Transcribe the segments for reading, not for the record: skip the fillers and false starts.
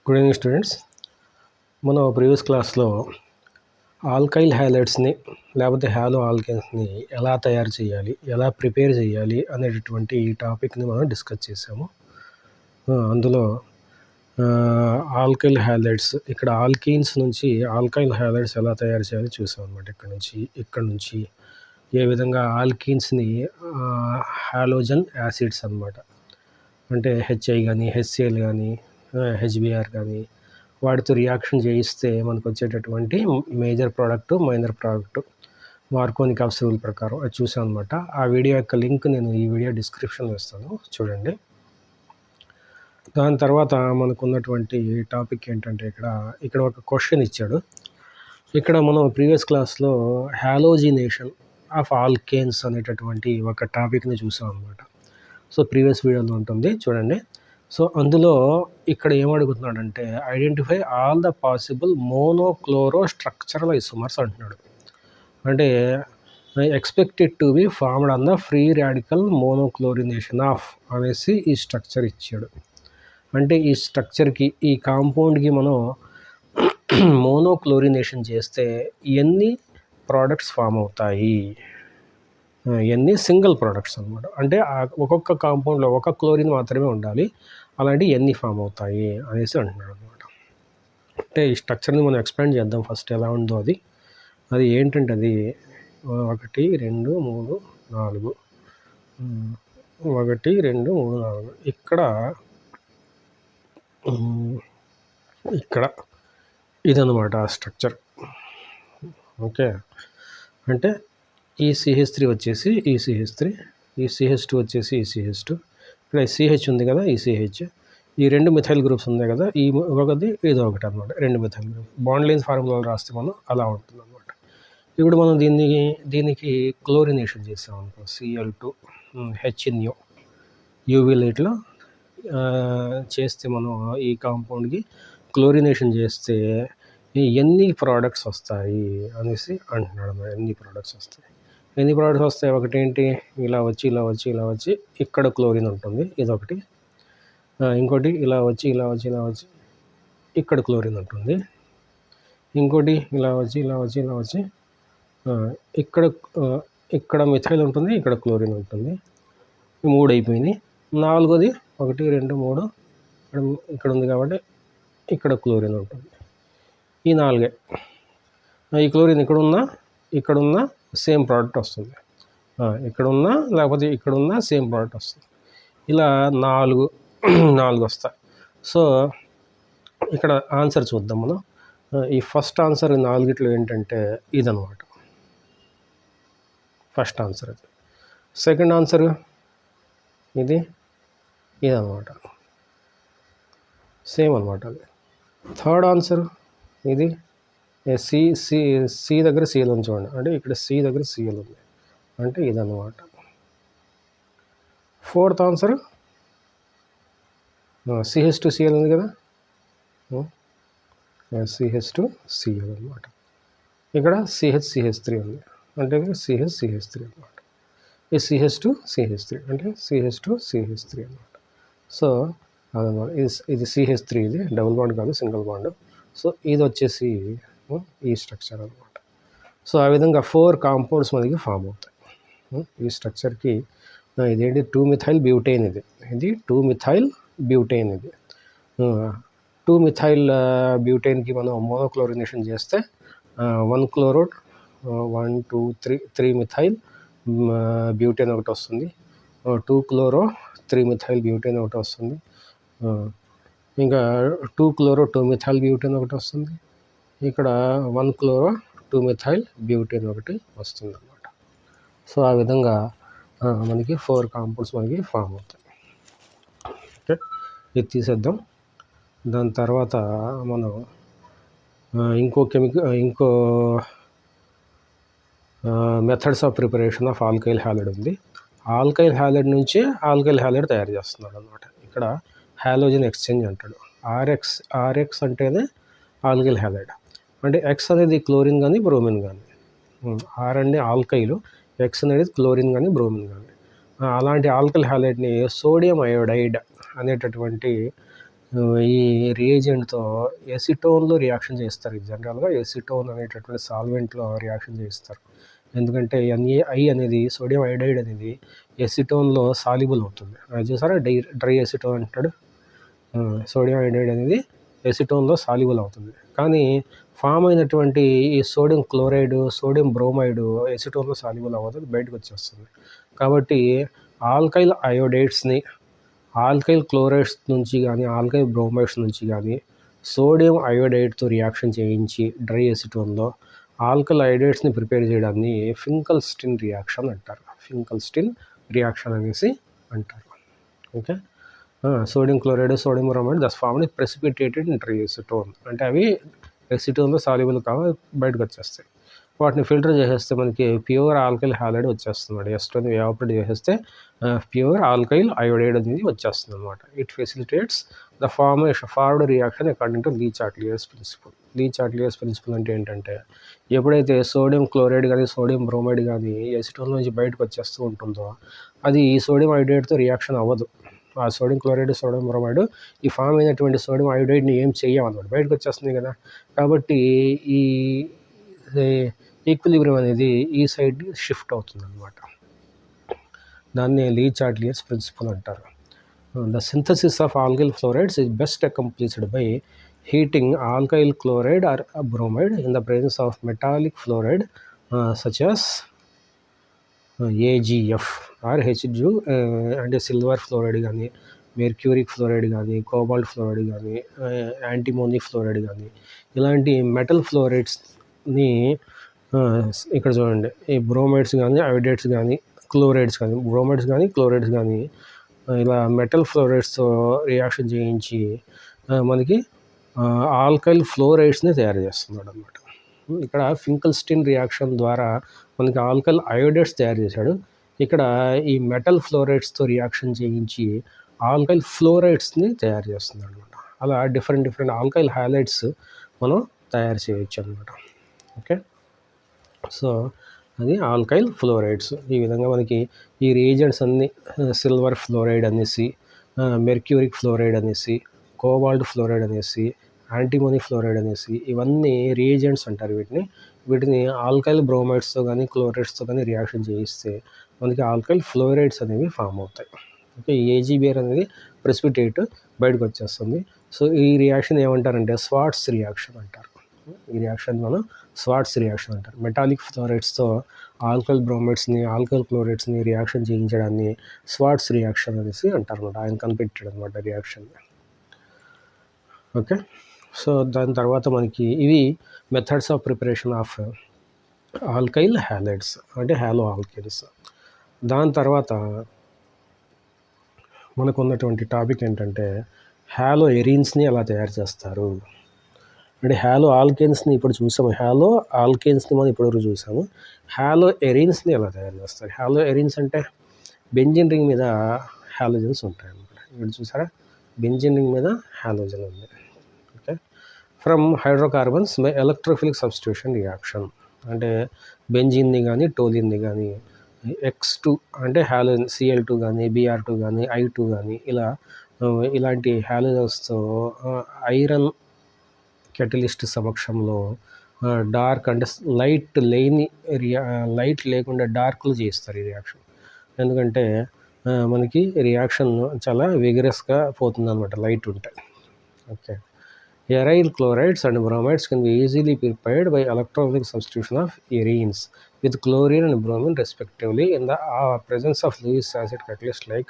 Good evening students. మనం previous క్లాస్లో alkyl హ్యాలైడ్స్ని లేకపోతే హ్యాలో ఆల్కేన్స్ని ఎలా తయారు చేయాలి, ఎలా ప్రిపేర్ చేయాలి అనేటటువంటి ఈ టాపిక్ని మనం డిస్కస్ చేసాము. అందులో ఆల్కైల్ హ్యాలైడ్స్, ఇక్కడ ఆల్కీన్స్ నుంచి ఆల్కైల్ హ్యాలైడ్స్ ఎలా తయారు చేయాలి చూసాం అనమాట. ఇక్కడ నుంచి ఏ విధంగా ఆల్కీన్స్ని హాలోజన్ యాసిడ్స్ అనమాట, అంటే హెచ్ఐ కానీ హెచ్సిఎల్ కానీ హెచ్బిఆర్ కానీ వాటితో రియాక్షన్ చేయిస్తే మనకు వచ్చేటటువంటి major product, minor product Markovnikov's rule ప్రకారం అది చూసాం అనమాట. ఆ వీడియో యొక్క లింక్ నేను ఈ వీడియో డిస్క్రిప్షన్లో ఇస్తాను, చూడండి. దాని తర్వాత మనకు ఉన్నటువంటి టాపిక్ ఏంటంటే ఇక్కడ ఒక క్వశ్చన్ ఇచ్చాడు. ఇక్కడ మనం ప్రీవియస్ క్లాస్లో హాలోజినేషన్ ఆఫ్ ఆల్కేన్స్ అనేటటువంటి ఒక టాపిక్ని చూసాం అనమాట. సో ప్రీవియస్ వీడియోలో ఉంటుంది, చూడండి. సో అందులో ఇక్కడ ఏమడుగుతున్నాడంటే identify all the possible monochloro structural isomers అంటున్నాడు. అంటే expected to be formed on the free radical monochlorination of అనేసి ఈ స్ట్రక్చర్ ఇచ్చాడు. అంటే ఈ స్ట్రక్చర్కి, ఈ కాంపౌండ్కి మనం మోనోక్లోరినేషన్ చేస్తే ఎన్ని ప్రోడక్ట్స్ ఫామ్ అవుతాయి, ఎన్ని సింగిల్ ప్రోడక్ట్స్ అనమాట. అంటే ఒక్కొక్క కాంపౌండ్లో ఒక క్లోరిన్ మాత్రమే ఉండాలి, అలాంటి ఎన్ని ఫామ్ అవుతాయి అనేసి అంటున్నాడు అనమాట. అంటే ఈ స్ట్రక్చర్ని మనం ఎక్స్పాండ్ చేద్దాం ఫస్ట్, ఎలా ఉందో అది ఏంటంటే అది 1 2 3 4 1 2 3 4 ఇక్కడ ఇదన్నమాట ఆ స్ట్రక్చర్. ఓకే, అంటే ఈ CH3 వచ్చేసి ఈ CH3, ఈ CH2 వచ్చేసి ఈ CH2, ఇక్కడ CH ఉంది కదా, ఈ CH, ఈ 2 మిథైల్ గ్రూప్స్ ఉన్నాయి కదా, ఈ ఒకటి ఇది ఒకటి అనమాట, 2 మిథైల్ గ్రూప్. బాండ్ లైన్స్ ఫార్ములాలో రాస్తే మనం అలా ఉంటుంది అనమాట. ఇప్పుడు మనం దీనికి క్లోరినేషన్ చేస్తాం అనుకో, Cl2 HNO యూవీ లైట్లో చేస్తే మనం ఈ కాంపౌండ్కి క్లోరినేషన్ చేస్తే ఎన్ని ప్రోడక్ట్స్ వస్తాయి అనేసి అంటున్నాడు అన్నమాట. ఎన్ని ప్రోడక్ట్స్ వస్తాయి? ఒకటేంటి, ఇలా వచ్చి ఇక్కడ క్లోరిన్ ఉంటుంది, ఇదొకటి. ఇంకోటి ఇలా వచ్చి ఇక్కడ క్లోరిన్ ఉంటుంది. ఇంకోటి ఇలా వచ్చి ఇక్కడ మిథైల్ ఉంటుంది, ఇక్కడ క్లోరిన్ ఉంటుంది. 3 అయిపోయినాయి. 4ది 1 2 3 ఇక్కడ ఉంది కాబట్టి ఇక్కడ క్లోరిన్ ఉంటుంది. ఈ 4. ఈ క్లోరిన్ ఇక్కడున్న సేమ్ ప్రోడక్ట్ వస్తుంది, లేకపోతే ఇక్కడున్న సేమ్ ప్రోడక్ట్ వస్తుంది. ఇలా 4 వస్తాయి. సో ఇక్కడ ఆన్సర్ చూద్దాం మనం. ఈ ఫస్ట్ ఆన్సర్ 4 ఏంటంటే ఇదనమాట, ఫస్ట్ ఆన్సర్ అది. సెకండ్ ఆన్సర్ ఇదనమాట, సేమ్ అనమాట అది. థర్డ్ ఆన్సర్ ఇది సి దగ్గర Cl ఉంది చూడండి, అంటే ఇక్కడ C దగ్గర Cl ఉంది, అంటే ఇదన్నమాట. ఫోర్త్ ఆన్సర్ CH2Cl ఉంది కదా, CH2Cl అనమాట. ఇక్కడ CH3 ఉంది, అంటే CH3 అనమాట. ఈ CH2CH3 అంటే CH2CH3 అనమాట. సో అదనమాట, ఇది CH3, ఇది డబుల్ బాండ్ కాదు, సింగిల్ బాండ్. సో ఇది వచ్చేసి ఈ స్ట్రక్చర్ అనమాట. సో ఆ విధంగా 4 కాంపౌండ్స్ మనకి ఫామ్ అవుతాయి ఈ స్ట్రక్చర్కి. ఇదేంటి 2-మిథైల్ బ్యూటేన్, ఇది 2-మిథైల్ బ్యూటేన్. ఇది 2-మిథైల్ బ్యూటేన్కి మనం మోనోక్లోరినేషన్ చేస్తే 1 క్లోరో 1 2 3 మిథైల్ బ్యూటేన్ ఒకటి వస్తుంది. 2 క్లోరో 3 మిథైల్ బ్యూటేన్ ఒకటి వస్తుంది. ఇంకా 2 క్లోరో 2 మిథైల్ బ్యూటేన్ ఒకటి వస్తుంది. ఇక్కడ 1 క్లోరో 2 మిథైల్ బ్యూటేన్ ఒకటి వస్తుంది అన్నమాట. సో ఆ విధంగా మనకి 4 కాంపౌండ్స్ మనకి ఫామ్ అవుతాయి. ఓకే, ఇది తీసేద్దాం. దాని తర్వాత మనం ఇంకో methods of preparation of alkyl halide ఉంది. ఆల్కైల్ హ్యాలైడ్ నుంచి ఆల్కైల్ హ్యాలైడ్ తయారు చేస్తున్నాడు అనమాట. ఇక్కడ హాలోజన్ ఎక్స్చేంజ్ అంటాడు. ఆర్ఎక్స్ అంటేనే ఆల్కైల్ హ్యాలైడ్. అంటే X అనేది క్లోరిన్ కానీ బ్రోమిన్ కానీ, ఆర్ అంటే ఆల్కైలు, X అనేది క్లోరిన్ కానీ బ్రోమిన్ కానీ. అలాంటి ఆల్కైల్ హ్యాలైడ్ని సోడియం అయోడైడ్ అనేటటువంటి ఈ రియేజెంట్‌తో ఎసిటోన్‌లో రియాక్షన్ చేస్తారు. జనరల్‌గా ఎసిటోన్ అనేటటువంటి సాల్వెంట్‌లో రియాక్షన్ చేస్తారు. ఎందుకంటే NaI అనేది సోడియం అయోడైడ్ అనేది ఎసిటోన్‌లో సాల్యుబుల్ అవుతుంది. అది చూసారా డ్రై ఎసిటోన్ అంటాడు. సోడియం అయోడైడ్ అనేది ఎసిటోన్‌లో సాల్యుబుల్ అవుతుంది. కానీ ఫామ్ అయినటువంటి ఈ సోడియం క్లోరైడ్, సోడియం బ్రోమైడ్ ఎసిటోన్‌లో సాల్యుబుల్ అవ్వదు. అది బయటకు వచ్చేస్తుంది. కాబట్టి ఆల్కైల్ అయోడైడ్స్‌ని ఆల్కైల్ క్లోరైడ్స్ నుంచి కానీ, ఆల్కైల్ బ్రోమైడ్స్ నుంచి కానీ సోడియం అయోడైడ్తో రియాక్షన్ చేయించి డ్రై ఎసిటోన్లో ఆల్కైల్ అయోడైడ్స్ని ప్రిపేర్ చేయడాన్ని ఫింకల్స్టీన్ రియాక్షన్ అంటారు. ఫింకల్స్టీన్ రియాక్షన్ అనేసి అంటారు. Okay. Sodium chloride, sodium bromide thus formed precipitated in dry acetone. అంటే అవి ఎసిటోన్లో సాల్యుబుల్ బయటకు వచ్చేస్తాయి. వాటిని ఫిల్టర్ చేసేస్తే మనకి ప్యూర్ ఆల్కైల్ హాలైడ్ వచ్చేస్తుంది. ఎస్టోన్ ఎవాపరేట్ చేసేస్తే ప్యూర్ ఆల్కైల్ అయోడైడ్ అనేది వచ్చేస్తుంది అనమాట. It facilitates the forward reaction according to Le Chatelier's principle. Le Chatelier's principle అంటే ఏంటంటే, ఎప్పుడైతే సోడియం క్లోరైడ్ కానీ, సోడియం బ్రోమైడ్ కానీ ఎసిటోన్ నుంచి బయటకు వచ్చేస్తూ ఉంటుందో, అది సోడియం అయోడైడ్తో రియాక్షన్ అవ్వదు. ఆ సోడియం క్లోరైడ్, సోడియం బ్రోమైడ్ ఈ ఫామ్ అయినటువంటి సోడియం అయోడైడ్ని ఏం చేయమన్నమాట, బయటకు వచ్చేస్తుంది కదా. కాబట్టి ఈ ఈక్విలిబ్రియం అనేది ఈ సైడ్ షిఫ్ట్ అవుతుంది అనమాట. దాన్ని లీ-చాట్లియర్స్ ప్రిన్సిపల్ అంటారు. The synthesis of alkyl fluorides is best accomplished by heating alkyl chloride or bromide in the presence of metallic fluoride such as AgF or Hg అంటే సిల్వర్ ఫ్లోరైడ్ కానీ, mercuric fluoride కానీ, cobalt fluoride కానీ, antimony fluoride కానీ, ఇలాంటి metal ఫ్లోరైడ్స్ని ఇక్కడ చూడండి, ఈ bromides కానీ, అయోడైడ్స్ కానీ, క్లోరైడ్స్ కానీ, బ్రోమైడ్స్ కానీ, క్లోరైడ్స్ కానీ ఇలా మెటల్ ఫ్లోరైడ్స్తో రియాక్షన్ చేయించి మనకి ఆల్కైల్ ఫ్లోరైడ్స్ని తయారు చేస్తున్నాడు అనమాట. ఇక్కడ ఫింకల్స్టీన్ రియాక్షన్ ద్వారా మనకి ఆల్కైల్ అయోడైడ్స్ తయారు చేశాడు. ఇక్కడ ఈ మెటల్ ఫ్లోరైడ్స్తో రియాక్షన్ చేయించి ఆల్కైల్ ఫ్లోరైడ్స్ని తయారు చేస్తున్నాడు అనమాట. అలా డిఫరెంట్ ఆల్కైల్ హాలైడ్స్ మనం తయారు చేయొచ్చు అనమాట. ఓకే. సో అది ఆల్కైల్ ఫ్లోరైడ్స్. ఈ విధంగా మనకి ఈ రియేజెంట్స్ అన్నీ సిల్వర్ ఫ్లోరైడ్ అనేసి, మెర్క్యూరిక్ ఫ్లోరైడ్ అనేసి, కోబాల్ట్ ఫ్లోరైడ్ అనేసి, యాంటిమోనీ ఫ్లోరైడ్ అనేసి, ఇవన్నీ రియేజెంట్స్ అంటారు వీటిని ఆల్కైల్ బ్రోమైడ్స్తో కానీ, క్లోరైడ్స్తో కానీ రియాక్షన్ చేయిస్తే మనకి ఆల్కైల్ ఫ్లోరైడ్స్ అనేవి ఫామ్ అవుతాయి. ఓకే. AgBr అనేది ప్రెసిపిటేట్ బయటకు వచ్చేస్తుంది. సో ఈ రియాక్షన్ ఏమంటారంటే స్వార్ట్స్ రియాక్షన్ అంటారు. ఈ రియాక్షన్ మనం స్వార్ట్స్ రియాక్షన్ అంటారు. మెటాలిక్ ఫ్లోరైడ్స్తో ఆల్కైల్ బ్రోమైడ్స్ని, ఆల్కైల్ క్లోరైడ్స్ని రియాక్షన్ చేయించడాన్ని స్వార్ట్స్ రియాక్షన్ అనేసి అంటారు అనమాట. ఆయన కనిపెట్టాడు అనమాట రియాక్షన్. ఓకే. సో దాని తర్వాత మనకి ఇవి methods of preparation of alkyl halides అంటే హ్యాలో ఆల్కైల్స్. దాని తర్వాత మనకు ఉన్నటువంటి టాపిక్ ఏంటంటే హ్యాలో ఎరీన్స్ని ఎలా తయారు చేస్తారు అంటే. హ్యాలో ఆల్కేన్స్ని ఇప్పుడు చూసాము, హ్యాలో ఆల్కేన్స్ని మనం ఇప్పటివరకు చూసాము. హ్యాలో ఎరీన్స్ని ఎలా తయారు చేస్తారు? హ్యాలో ఎరీన్స్ అంటే బెంజిన్ రింగ్ మీద హ్యాలోజన్స్ ఉంటాయి అన్నమాట. ఇక్కడ చూసారా, బెంజిన్ రింగ్ మీద హ్యాలోజన్ ఉంది. Okay. From hydrocarbons by electrophilic substitution reaction అంటే బెంజిన్ని కానీ టోలిన్ని కానీ X2 అంటే హ్యాలోజన్ Cl2 కానీ, Br2 కానీ, I2 కానీ ఇలాంటి హ్యాలోజన్స్తో ఐరన్ కెటలిస్ట్ సమక్షంలో డార్క్ అంటే లైట్ లేకుండా డార్క్లు చేస్తారు ఈ రియాక్షన్. ఎందుకంటే మనకి రియాక్షన్ చాలా విగరస్గా పోతుంది అనమాట లైట్ ఉంటే. Okay. Aryl chlorides and bromides can be easily prepared by electrophilic substitution of arenes with chlorine and bromine respectively in the presence of Lewis acid catalyst like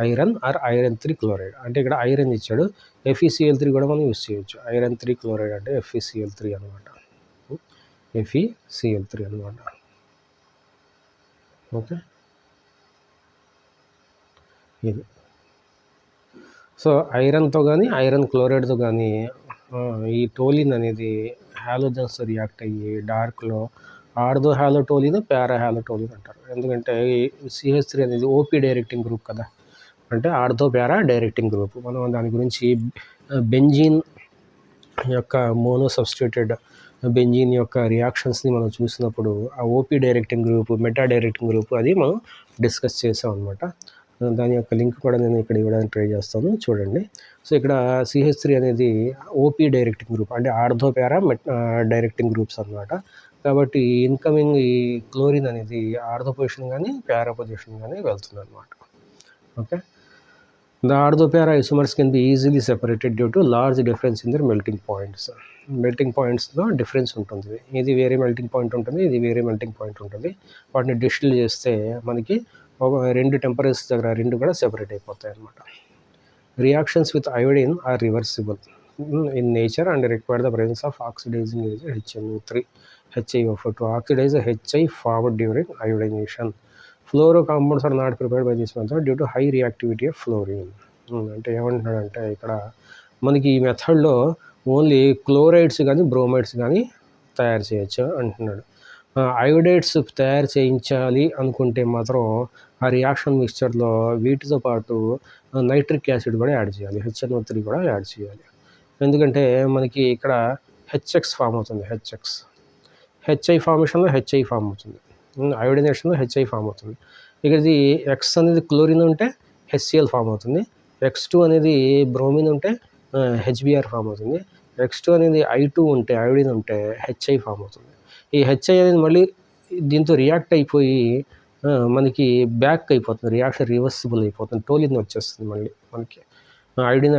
iron or iron 3 chloride. అంటే ఇక్కడ iron ఇచ్చాడు, FeCl3 కూడా మనం use చేయొచ్చు. Iron 3 chloride అంటే FeCl3 అనమాట. FeCl3 అనమాట. Okay. ఇది సో ఐరన్తో కానీ, ఐరన్ క్లోరైడ్తో కానీ ఈ టోలిన్ అనేది హ్యాలోజన్స్ రియాక్ట్ అయ్యి డార్క్లో ఆర్దో హ్యాలోటోలిన్, పారా హ్యాలోటోలిన్ అంటారు. ఎందుకంటే CH3 అనేది OP డైరెక్టింగ్ గ్రూప్ కదా, అంటే ఆర్దో పారా డైరెక్టింగ్ గ్రూప్. మనం దాని గురించి బెంజీన్ యొక్క మోనో సబ్స్టిట్యూటెడ్ బెంజీన్ యొక్క రియాక్షన్స్ని మనం చూసినప్పుడు ఆ OP directing group, meta directing group అది మనం డిస్కస్ చేసాం అనమాట. దాని యొక్క లింక్ కూడా నేను ఇక్కడ ఇవ్వడానికి ట్రై చేస్తాను, చూడండి. సో ఇక్కడ CH3 అనేది ఓపీ డైరెక్టింగ్ గ్రూప్, అంటే ఆర్థో పారా డైరెక్టింగ్ గ్రూప్స్ అనమాట. కాబట్టి ఇన్కమింగ్ ఈ క్లోరిన్ అనేది ఆర్థో పొజిషన్ కానీ పారా పొజిషన్ కానీ వెళ్తుంది అనమాట. Okay. The ortho-para isomers can be easily separated due to large difference in their melting points. Melting పాయింట్స్లో డిఫరెన్స్ ఉంటుంది. ఇది వేరే మెల్టింగ్ పాయింట్ ఉంటుంది, ఇది వేరే మెల్టింగ్ పాయింట్ ఉంటుంది. వాటిని డిస్టిల్ చేస్తే మనకి ఒక 2 టెంపరేచర్స్ దగ్గర 2 కూడా సెపరేట్ అయిపోతాయి అన్నమాట. Reactions with iodine are reversible in nature and require the presence of oxidizing agent HNO3 HiO4 to oxidize the HI formed during iodination. Fluoro compounds are not prepared by this method due to high reactivity of fluorine. అంటే ఏమంటున్నాడంటే ఇక్కడ మనకి ఈ మెథడ్లో only chlorides కానీ bromides కానీ తయారు చేయొచ్చు అంటున్నాడు. అయోడైడ్స్ తయారు చేయించాలి అనుకుంటే మాత్రం ఆ రియాక్షన్ మిక్స్చర్లో వీటితో పాటు నైట్రిక్ యాసిడ్ కూడా యాడ్ చేయాలి, HNO3 కూడా యాడ్ చేయాలి. ఎందుకంటే మనకి ఇక్కడ HX ఫామ్ అవుతుంది, HI ఫార్మేషన్లో HI ఫామ్ అవుతుంది, అయోడినేషన్లో HI ఫామ్ అవుతుంది. ఇక్కడ ఇది X అనేది క్లోరిన్ ఉంటే HCl ఫామ్ అవుతుంది, X2 అనేది బ్రోమిన్ ఉంటే HBr ఫామ్ అవుతుంది, X2 అనేది I2 ఉంటే అయోడిన్ ఉంటే HI ఫామ్ అవుతుంది. ఈ HI అనేది మళ్ళీ దీంతో రియాక్ట్ అయిపోయి మనకి బ్యాక్ అయిపోతుంది, రియాక్షన్ రివర్సిబుల్ అయిపోతుంది, టోలిన్ వచ్చేస్తుంది మళ్ళీ మనకి. ఐడిన్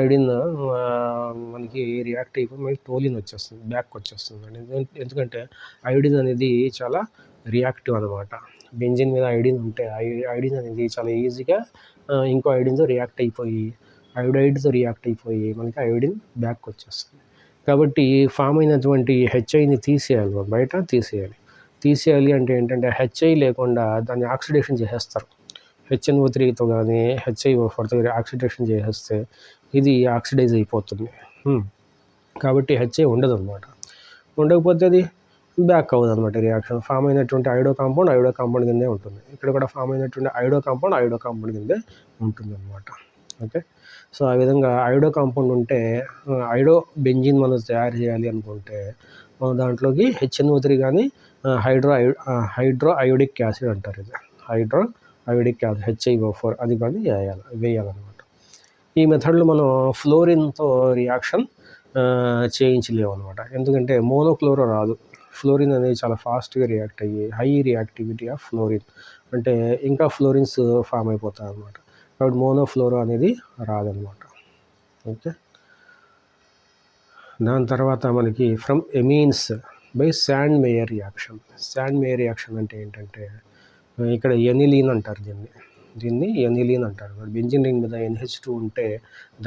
మనకి రియాక్ట్ అయిపోయి మళ్ళీ టోలిన్ వచ్చేస్తుంది, బ్యాక్ వచ్చేస్తుంది. ఎందుకంటే అయోడిన్ అనేది చాలా రియాక్టివ్ అనమాట. బెంజిన్ మీద ఐడిన్ ఉంటే ఐడిన్ అనేది చాలా ఈజీగా ఇంకో ఐడిన్తో రియాక్ట్ అయిపోయి అయోడైడ్తో రియాక్ట్ అయిపోయి మనకి అయోడిన్ బ్యాక్ వచ్చేస్తుంది. కాబట్టి ఫామ్ అయినటువంటి HIని తీసేయాలి, బయట తీసేయాలి అంటే ఏంటంటే HI లేకుండా దాన్ని ఆక్సిడేషన్ చేసేస్తారు. HNO3తో కానీ HiO4తో ఆక్సిడేషన్ చేసేస్తే ఇది ఆక్సిడైజ్ అయిపోతుంది. కాబట్టి HI ఉండదు అనమాట. ఉండకపోతే అది బ్యాక్ అవ్వదు అనమాట. రియాక్షన్ ఫామ్ అయినటువంటి ఐడో కాంపౌండ్ కిందే ఉంటుంది. ఇక్కడ కూడా ఫామ్ అయినటువంటి ఐడో కాంపౌండ్ కిందే ఉంటుంది అనమాట. ఓకే. సో ఆ విధంగా ఐడో కాంపౌండ్ ఉంటే ఐడో బెంజిన్ మనం తయారు చేయాలి అనుకుంటే దాంట్లోకి HNO3 కానీ హైడ్రో అయోడిక్ యాసిడ్ అంటారు, ఇది హైడ్రో అయోడిక్ యాసిడ్ HiO4 అది కానీ వేయాలన్నమాట. ఈ మెథడ్లో మనం ఫ్లోరిన్తో రియాక్షన్ చేయించలేము అనమాట. ఎందుకంటే మోనోక్లోరో రాదు, ఫ్లోరిన్ అనేది చాలా ఫాస్ట్గా రియాక్ట్ అయ్యి హై రియాక్టివిటీ ఆఫ్ ఫ్లోరిన్ అంటే ఇంకా ఫ్లోరిన్స్ ఫామ్ అయిపోతాయి అన్నమాట. కాబట్టి మోనోఫ్లోరో అనేది రాదనమాట. ఓకే. దాని తర్వాత మనకి from ఎమీన్స్ by sand mayor reaction అంటే ఏంటంటే ఇక్కడ ఎనిలీన్ అంటారు, దీన్ని ఎనిలీన్ అంటారు. బెంజిన్ రింగ్ మీద NH2 ఉంటే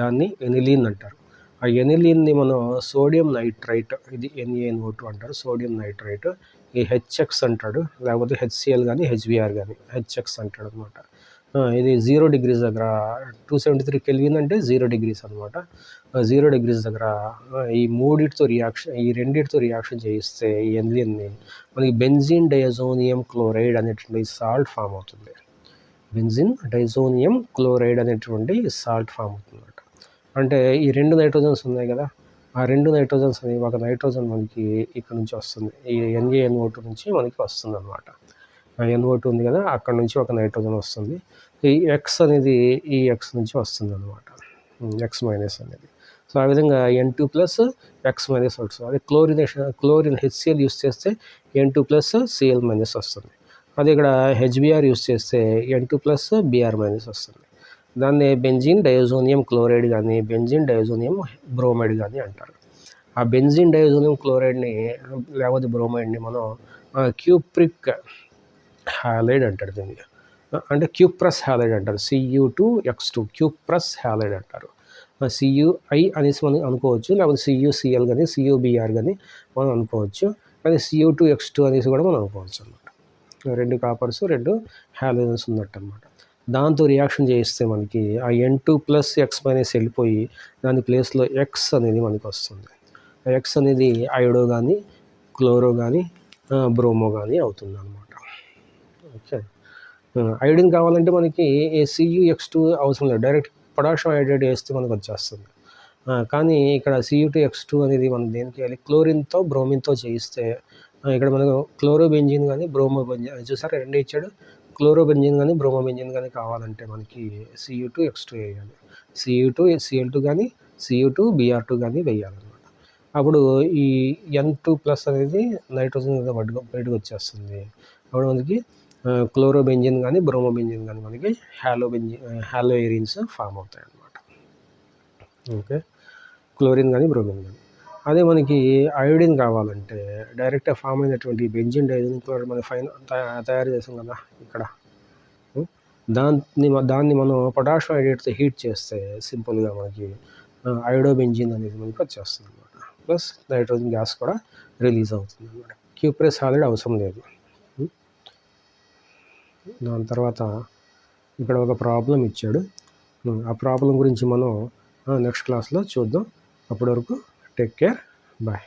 దాన్ని ఎనిలీన్ అంటారు. ఆ ఎనిలీన్ని మనం సోడియం నైట్రైట్, ఇది NaNO2 అంటారు, సోడియం నైట్రైట్. ఈ HX అంటాడు, లేకపోతే HCl కానీ HBr కానీ HX అంటాడు అనమాట. ఇది 0 degrees దగ్గర 273 Kelvin అంటే 0 degrees అనమాట. 0 degrees దగ్గర ఈ రెండింటితో రియాక్షన్ చేయిస్తే ఈ ఎనిలీన్ని మనకి బెంజిన్ డయాజోనియం క్లోరైడ్ అనేటువంటి సాల్ట్ ఫామ్ అవుతుంది. బెంజిన్ డైజోనియం క్లోరైడ్ అనేటువంటి సాల్ట్ ఫామ్ అవుతుంది అనమాట. అంటే ఈ 2 నైట్రోజన్స్ ఉన్నాయి కదా, ఆ 2 నైట్రోజన్స్ అని ఒక నైట్రోజన్ మనకి ఇక్కడ నుంచి వస్తుంది, ఈ NaNO2 నుంచి మనకి వస్తుంది అనమాట. NO2 ఉంది కదా, అక్కడ నుంచి ఒక నైట్రోజన్ వస్తుంది. ఈ X అనేది ఈ X నుంచి వస్తుంది అనమాట, X- అనేది. సో ఆ విధంగా N2+ X- వస్తుంది. అదే క్లోరిన్ HCl యూస్ చేస్తే N2+ Cl- వస్తుంది. అదే ఇక్కడ HBr యూస్ చేస్తే N2+ Br- వస్తుంది. దాన్ని బెంజిన్ డయాజోనియం క్లోరైడ్ కానీ బెంజిన్ డయాజోనియం బ్రోమైడ్ కానీ అంటారు. ఆ బెంజిన్ డయాజోనియం క్లోరైడ్ని లేకపోతే బ్రోమైడ్ని మనం క్యూప్రిక్ హ్యాలైడ్ అంటారు, దీన్ని అంటే క్యూప్రస్ హ్యాలైడ్ అంటారు, Cu2X2 క్యూప్రస్ హ్యాలైడ్ అంటారు. CuI అనేసి మనం అనుకోవచ్చు, లేకపోతే CuCl కానీ CuBr కానీ మనం అనుకోవచ్చు, కానీ Cu2X2 అనేసి కూడా మనం అనుకోవచ్చు అనమాట. 2 కాపర్స్ 2 హ్యాలోజన్స్ ఉన్నట్టు అనమాట. దాంతో రియాక్షన్ చేయిస్తే మనకి ఆ N2+ X- వెళ్ళిపోయి దాని ప్లేస్లో X అనేది మనకి వస్తుంది. X అనేది ఐడో కానీ క్లోరో కానీ బ్రోమో కానీ అవుతుంది అనమాట. ఓకే. ఐడిన్ కావాలంటే మనకి Cu2X2 అవసరం లేదు, డైరెక్ట్ పొటాషియం హైడ్రేట్ వేస్తే మనకు వచ్చేస్తుంది. కానీ ఇక్కడ Cu2X2 అనేది మనం దేనికి వేయాలి, క్లోరిన్తో బ్రోమిన్తో చేయిస్తే ఇక్కడ మనకు క్లోరోబెంజిన్ కానీ బ్రోమోబెంజిన్ చూసారా, 2 ఇచ్చాడు, క్లోరోబెంజిన్ కానీ బ్రోమోబెంజిన్ కానీ కావాలంటే మనకి Cu2X2 వేయాలి. Cl2 కానీ Cu2Br2 కానీ వేయాలన్నమాట. అప్పుడు ఈ N2+ అనేది నైట్రోజన్ మీద బయటకు వచ్చేస్తుంది. అప్పుడు మనకి క్లోరోబెంజిన్ కానీ బ్రోమోబెంజిన్ కానీ మనకి హాలో ఎరీన్స్ ఫామ్ అవుతాయి అన్నమాట. ఓకే, క్లోరిన్ కానీ బ్రోమిన్ కానీ. అదే మనకి అయోడిన్ కావాలంటే డైరెక్ట్గా ఫామ్ అయినటువంటి బెంజిన్ డైజన్ క్లోరైడ్ మనం తయారు చేసాం కదా ఇక్కడ, దాన్ని మనం పొటాషియం అయోడైడ్తో హీట్ చేస్తే సింపుల్గా మనకి అయోడోబెంజిన్ అనేది మనకి వచ్చేస్తుంది అనమాట. ప్లస్ నైట్రోజన్ గ్యాస్ కూడా రిలీజ్ అవుతుంది అనమాట. క్యూప్రెస్ ఆల్రెడీ అవసరం లేదు. దాని తర్వాత ఇక్కడ ఒక ప్రాబ్లం ఇచ్చాడు. ఆ ప్రాబ్లం గురించి మనం నెక్స్ట్ క్లాస్లో చూద్దాం. అప్పటి వరకు టేక్ కేర్, బాయ్.